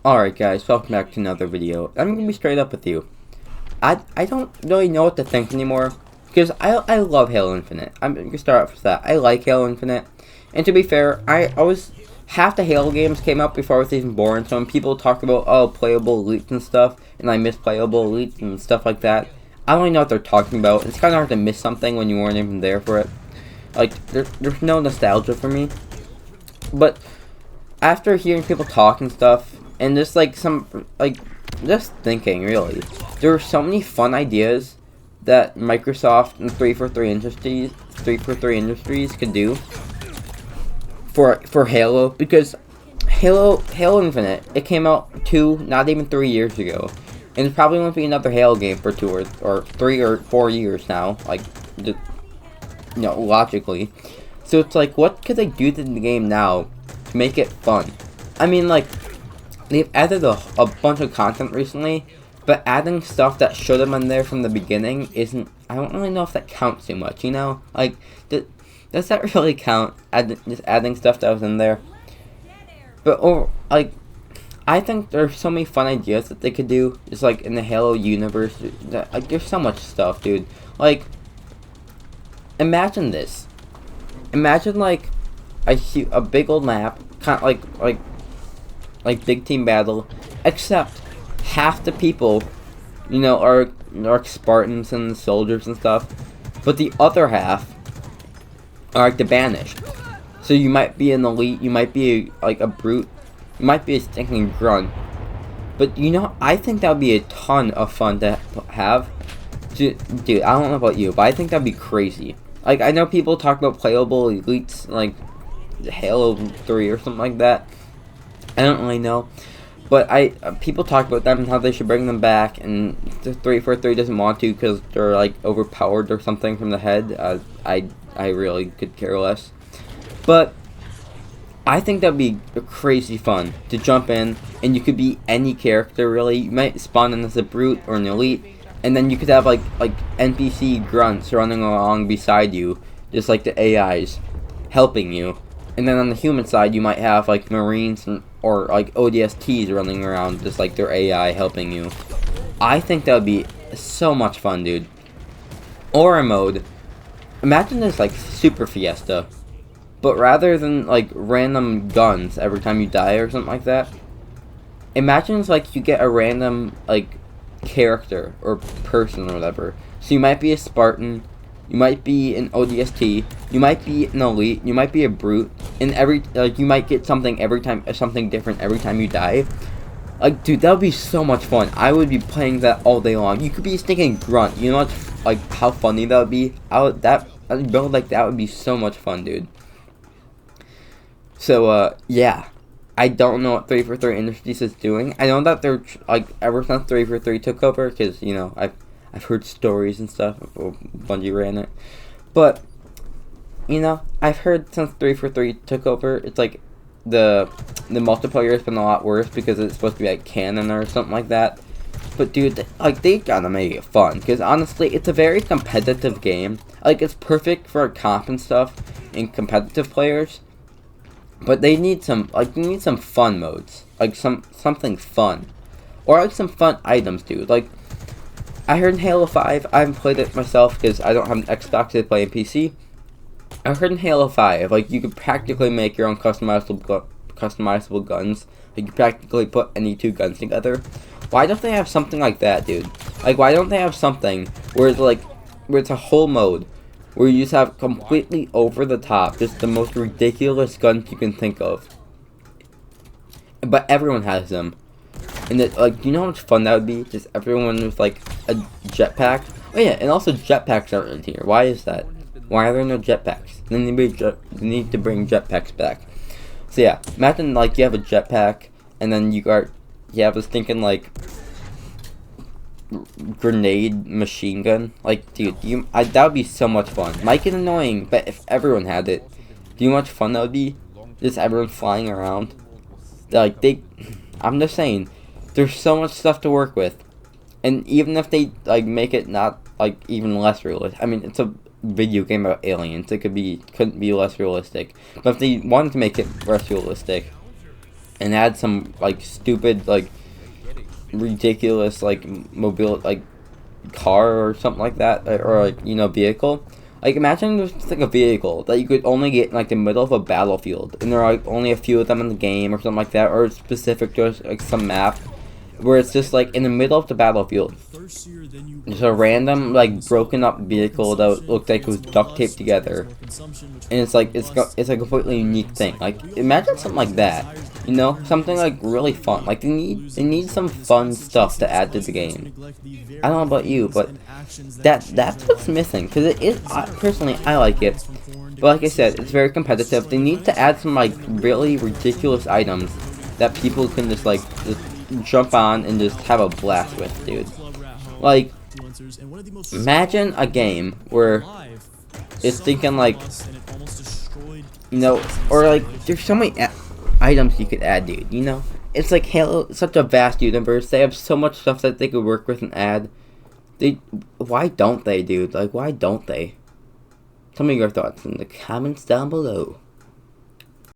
Alright guys, welcome back to another video. I'm gonna be straight up with you. I don't really know what to think anymore, because I love Halo Infinite. I'm gonna start off with that. I like Halo Infinite, and to be fair, half the Halo games came out before I was even born, so when people talk about, playable elites and stuff, and I miss playable elites and stuff like that, I don't really know what they're talking about. It's kinda hard to miss something when you weren't even there for it. Like, there's no nostalgia for me. But after hearing people talk and stuff, and just just thinking, really, there are so many fun ideas that Microsoft and 343 Industries could do for Halo, because Halo Infinite, it came out not even 3 years ago, and there probably won't be another Halo game for 3 or 4 years now, logically. So it's like, what could they do to the game now to make it fun? I mean, like, they've added a bunch of content recently, but adding stuff that should have been there from the beginning isn't, I don't really know if that counts too much, you know? Like, does that really count, just adding stuff that was in there? But, I think there's so many fun ideas that they could do, just like in the Halo universe. There's so much stuff, dude. Like, imagine this. Imagine, like, a big old map, kind of like big team battle, except half the people, are Spartans and soldiers and stuff, but the other half are like the banished. So you might be an elite, you might be a brute, you might be a stinking grunt, but I think that would be a ton of fun to have. Dude, I don't know about you, but I think that'd be crazy. Like, I know people talk about playable elites, like Halo 3 or something like that. I don't really know, but people talk about them and how they should bring them back, and the 343 doesn't want to because they're like overpowered or something from the head. I really could care less, but I think that'd be crazy fun to jump in, and you could be any character really. You might spawn in as a brute or an elite, and then you could have like NPC grunts running along beside you, just like the AIs helping you. And then on the human side, you might have like Marines or like ODSTs running around, just like their AI helping you. I think that would be so much fun, dude. Aura mode. Imagine this like Super Fiesta, but rather than like random guns every time you die or something like that, imagine it's like you get a random like character or person or whatever. So you might be a Spartan, you might be an ODST, you might be an elite, you might be a brute, and you might get something different every time you die. Like, dude, that would be so much fun. I would be playing that all day long. You could be a stinking grunt. You know how funny that would be? That would be so much fun, dude. So, yeah. I don't know what 343 Industries is doing. I know that they're, ever since 343 took over, because, I've heard stories and stuff. Bungie ran it. But, I've heard since 343 took over, it's like the multiplayer has been a lot worse because it's supposed to be like canon or something like that. But dude, they gotta make it fun, because honestly, it's a very competitive game. Like, it's perfect for comp and stuff and competitive players. But they need some fun modes. Like something fun. Or like some fun items, dude. Like, I heard in Halo 5, I haven't played it myself because I don't have an Xbox to play on PC. I heard in Halo 5, like, you could practically make your own customizable guns. Like, you practically put any two guns together. Why don't they have something like that, dude? Like, why don't they have something where it's a whole mode where you just have completely over the top, just the most ridiculous guns you can think of, but everyone has them. And do you know how much fun that would be? Just everyone with like a jetpack. Oh yeah, and also jetpacks aren't in here. Why is that? Why are there no jetpacks? They need to bring jetpacks back. So yeah, imagine like you have a jetpack, and then you have this thinking like grenade machine gun. Like, dude, that would be so much fun. Might get annoying, but if everyone had it, do you know how much fun that would be? Just everyone flying around. I'm just saying, there's so much stuff to work with, and even if they make it not even less realistic, I mean, it's a video game about aliens. It couldn't be less realistic. But if they wanted to make it less realistic, and add some like stupid, like ridiculous, like mobile, like car or something like that, or like, you know, vehicle. Like, imagine there's like a vehicle that you could only get in like the middle of a battlefield, and there are like only a few of them in the game or something like that, or it's specific to like some map where it's just like in the middle of the battlefield. There's a random like broken up vehicle that looked like it was duct taped together, and it's like it's a completely unique thing. Like, imagine something like that, you know, something like really fun. Like they need some fun stuff to add to the game. I don't know about you, but that's what's missing, because it is, personally I like it, but like I said, it's very competitive. They need to add some like really ridiculous items that people can just like jump on and just have a blast with, dude. Like, imagine a game where it's thinking like, you know, or like there's so many items you could add, dude, you know? It's like Halo, such a vast universe. They have so much stuff that they could work with and add. Why don't they, dude? Like, why don't they? Tell me your thoughts in the comments down below.